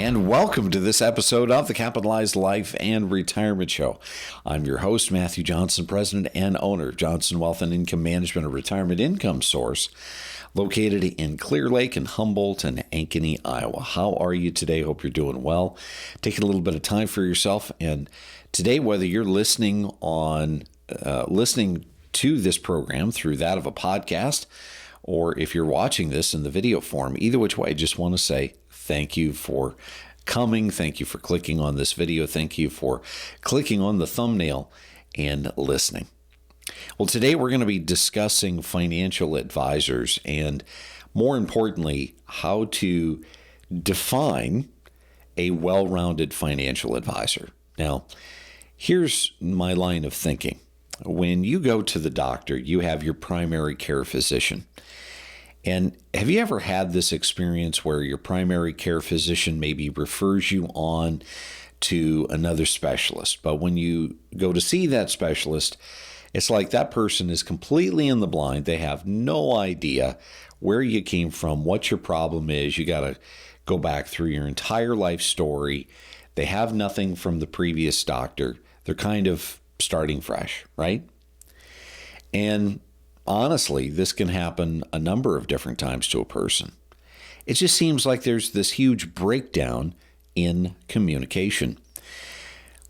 and welcome to this episode of the Capitalized Life and Retirement Show. I'm your host, Matthew Johnson, president and owner of Johnson Wealth and Income Management, a retirement income source located in Clear Lake and Humboldt and Ankeny, Iowa. How are you today? Hope you're doing well. Taking a little bit of time for yourself. And today, whether you're listening to this program through that of a podcast, or if you're watching this in the video form, either which way, I just want to say thank you for coming. Thank you for clicking on this video. Thank you for clicking on the thumbnail and listening. Well, today we're going to be discussing financial advisors and, more importantly, how to define a well-rounded financial advisor. Now, here's my line of thinking. When you go to the doctor, you have your primary care physician. And have you ever had this experience where your primary care physician maybe refers you on to another specialist, but when you go to see that specialist, it's like that person is completely in the blind. They have no idea where you came from, what your problem is. You got to go back through your entire life story. They have nothing from the previous doctor. They're kind of starting fresh, right? And honestly, this can happen a number of different times to a person. It just seems like there's this huge breakdown in communication.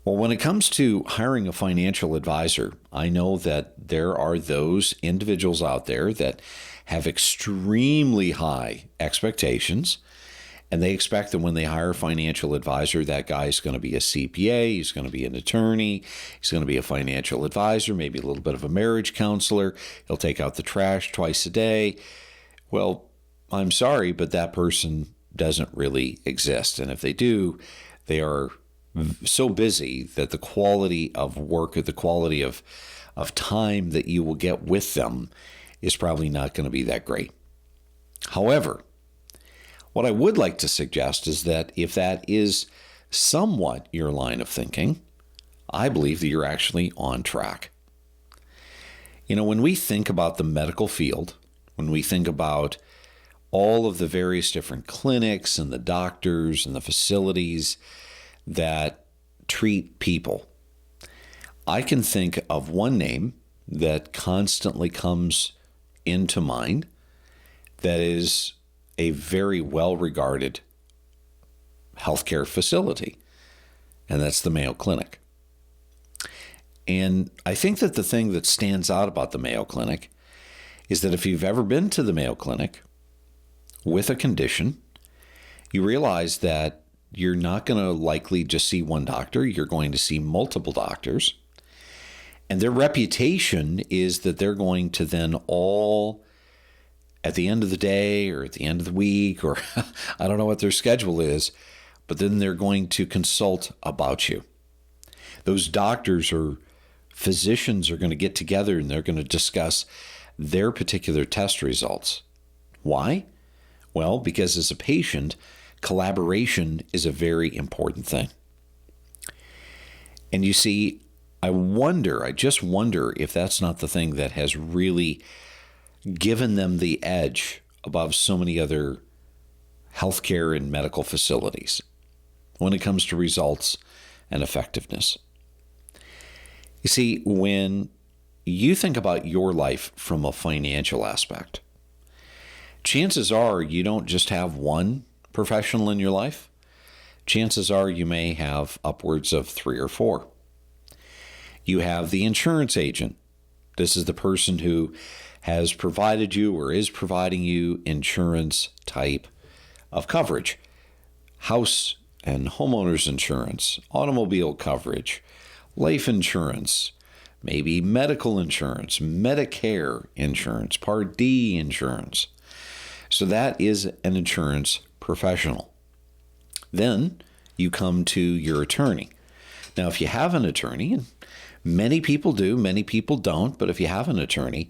Well, when it comes to hiring a financial advisor, I know that there are those individuals out there that have extremely high expectations, and they expect that when they hire a financial advisor, that guy is going to be a CPA, he's going to be an attorney, he's going to be a financial advisor, maybe a little bit of a marriage counselor. He'll take out the trash twice a day. Well, I'm sorry, but that person doesn't really exist. And if they do, they are so busy that the quality of work or the quality of time that you will get with them is probably not going to be that great. However, what I would like to suggest is that if that is somewhat your line of thinking, I believe that you're actually on track. You know, when we think about the medical field, when we think about all of the various different clinics and the doctors and the facilities that treat people, I can think of one name that constantly comes into mind that is a very well-regarded healthcare facility, and that's the Mayo Clinic. And I think that the thing that stands out about the Mayo Clinic is that if you've ever been to the Mayo Clinic with a condition, you realize that you're not going to likely just see one doctor. You're going to see multiple doctors. And their reputation is that they're going to then all, at the end of the day or at the end of the week, or I don't know what their schedule is, but then they're going to consult about you. Those doctors or physicians are going to get together and they're going to discuss their particular test results. Why? Well, because as a patient, collaboration is a very important thing. And you see, I just wonder if that's not the thing that has really given them the edge above so many other healthcare and medical facilities when it comes to results and effectiveness. You see, when you think about your life from a financial aspect, chances are you don't just have one professional in your life. Chances are you may have upwards of 3 or 4. You have the insurance agent. This is the person who has provided you or is providing you insurance type of coverage. House and homeowners insurance, automobile coverage, life insurance, maybe medical insurance, Medicare insurance, Part D insurance. So that is an insurance professional. Then you come to your attorney. Now, if you have an attorney, and many people do, many people don't, but if you have an attorney,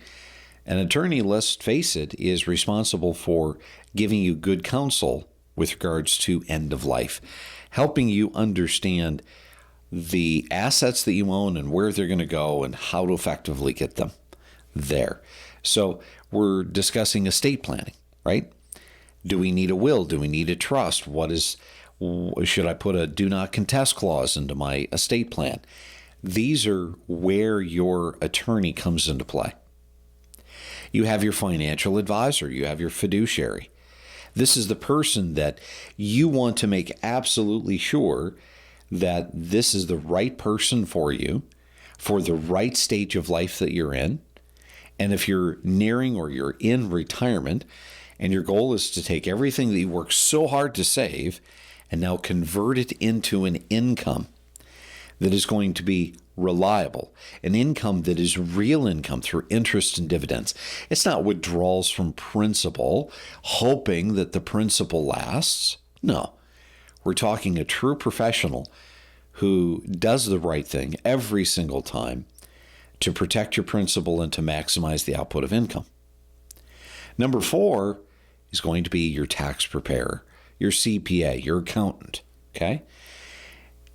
let's face it, is responsible for giving you good counsel with regards to end of life, helping you understand the assets that you own and where they're going to go and how to effectively get them there. So we're discussing estate planning, right? Do we need a will? Do we need a trust? What Should I put a do not contest clause into my estate plan? These are where your attorney comes into play. You have your financial advisor. You have your fiduciary. This is the person that you want to make absolutely sure that this is the right person for you, for the right stage of life that you're in. And if you're nearing or you're in retirement and your goal is to take everything that you worked so hard to save and now convert it into an income that is going to be reliable, an income that is real income through interest and dividends. It's not withdrawals from principal, hoping that the principal lasts. No, we're talking a true professional who does the right thing every single time to protect your principal and to maximize the output of income. Number 4 is going to be your tax preparer, your CPA, your accountant, okay?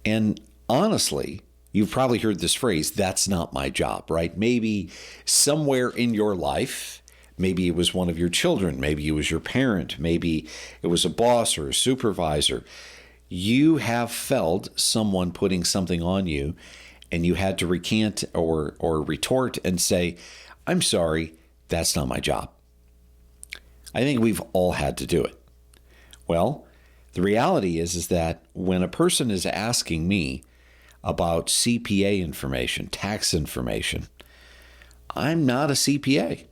And honestly, you've probably heard this phrase, that's not my job, right? Maybe somewhere in your life, maybe it was one of your children, maybe it was your parent, maybe it was a boss or a supervisor. You have felt someone putting something on you and you had to recant or retort and say, I'm sorry, that's not my job. I think we've all had to do it. Well, the reality is that when a person is asking me about CPA information, tax information, I'm not a CPA.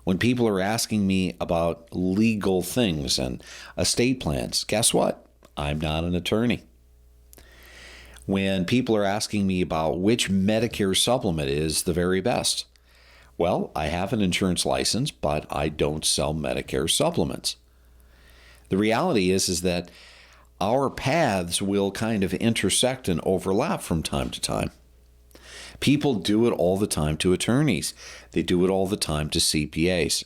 When people are asking me about legal things and estate plans, guess what? I'm not an attorney. When people are asking me about which Medicare supplement is the very best, well, I have an insurance license, but I don't sell Medicare supplements. The reality is that our paths will kind of intersect and overlap from time to time. People do it all the time to attorneys. They do it all the time to CPAs.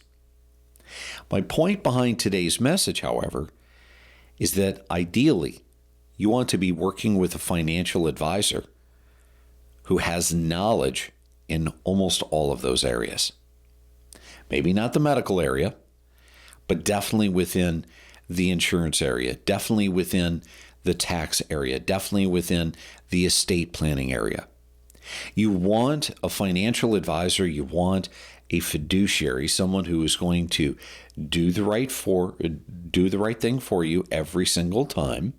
My point behind today's message, however, is that ideally, you want to be working with a financial advisor who has knowledge in almost all of those areas. Maybe not the medical area, but definitely within the insurance area, definitely within the tax area, definitely within the estate planning area. You want a financial advisor, you want a fiduciary, someone who is going to do the right thing for you every single time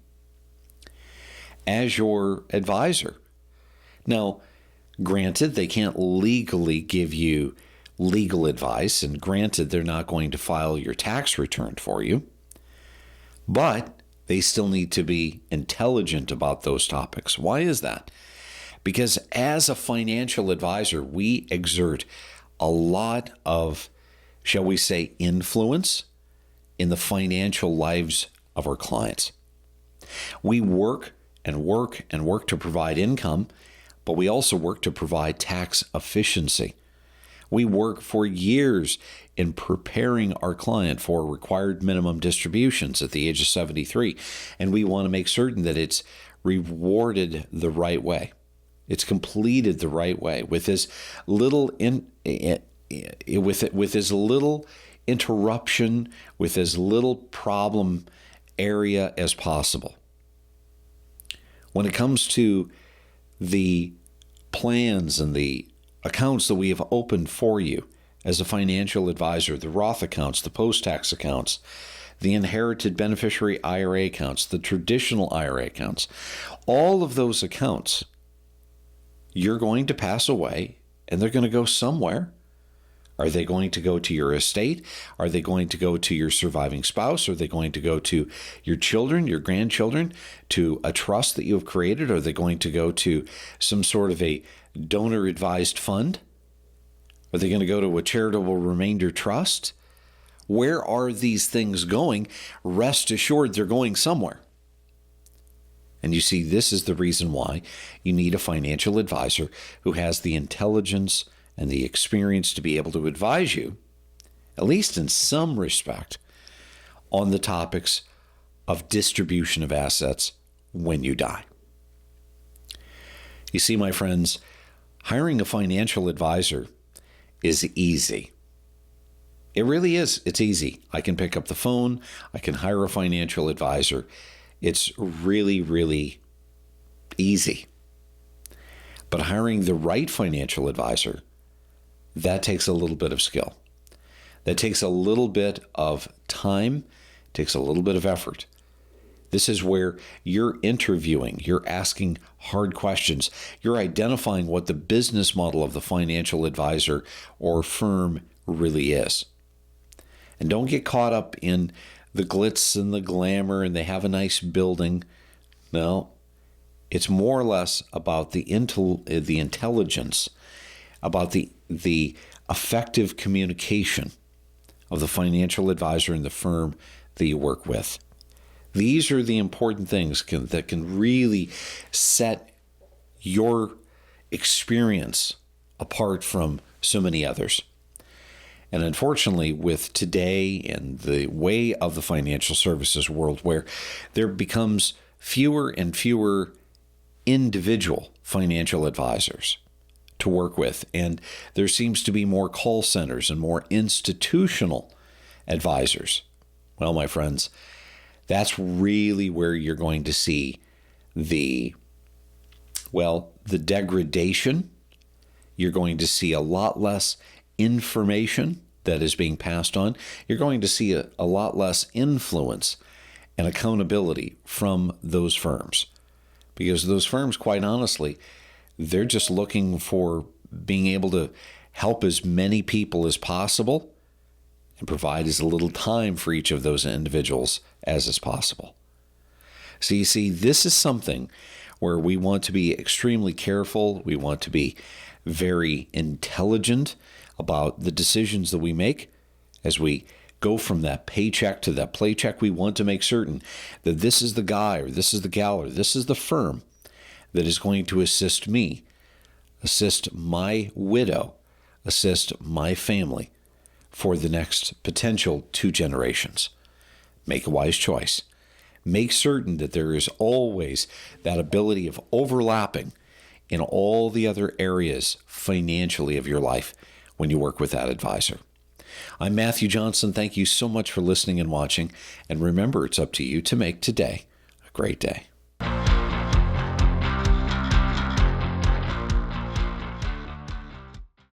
as your advisor. Now, granted, they can't legally give you legal advice, and granted, they're not going to file your tax return for you, but they still need to be intelligent about those topics. Why is that? Because as a financial advisor, we exert a lot of, shall we say, influence in the financial lives of our clients. We work and work and work to provide income, but we also work to provide tax efficiency. We work for years in preparing our client for required minimum distributions at the age of 73, and we want to make certain that it's rewarded the right way. It's completed the right way with as little with as little interruption, with as little problem area as possible. When it comes to the plans and the accounts that we have opened for you as a financial advisor, the Roth accounts, the post-tax accounts, the inherited beneficiary IRA accounts, the traditional IRA accounts, all of those accounts, you're going to pass away and they're going to go somewhere. Are they going to go to your estate? Are they going to go to your surviving spouse? Are they going to go to your children, your grandchildren, to a trust that you have created? Are they going to go to some sort of a donor-advised fund? Are they going to go to a charitable remainder trust? Where are these things going? Rest assured they're going somewhere. And you see, this is the reason why you need a financial advisor who has the intelligence and the experience to be able to advise you, at least in some respect, on the topics of distribution of assets when you die. You see, my friends, hiring a financial advisor is easy. It really is. It's easy. I can pick up the phone. I can hire a financial advisor. It's really, really easy. But hiring the right financial advisor, that takes a little bit of skill. That takes a little bit of time, takes a little bit of effort. This is where you're interviewing, you're asking hard questions, you're identifying what the business model of the financial advisor or firm really is. And don't get caught up in the glitz and the glamour and they have a nice building. No, it's more or less about the intelligence, about the effective communication of the financial advisor and the firm that you work with. These are the important things that can really set your experience apart from so many others. And unfortunately, with today and the way of the financial services world, where there becomes fewer and fewer individual financial advisors to work with, and there seems to be more call centers and more institutional advisors, well, my friends, that's really where you're going to see the degradation. You're going to see a lot less information that is being passed on. You're going to see a lot less influence and accountability from those firms. Because those firms, quite honestly, they're just looking for being able to help as many people as possible and provide as little time for each of those individuals as is possible. So you see, this is something where we want to be extremely careful. We want to be very intelligent about the decisions that we make as we go from that paycheck to that playcheck. We want to make certain that this is the guy or this is the gal or this is the firm that is going to assist me, assist my widow, assist my family for the next potential 2 generations. Make a wise choice. Make certain that there is always that ability of overlapping in all the other areas financially of your life when you work with that advisor. I'm Matthew Johnson. Thank you so much for listening and watching. And remember, it's up to you to make today a great day.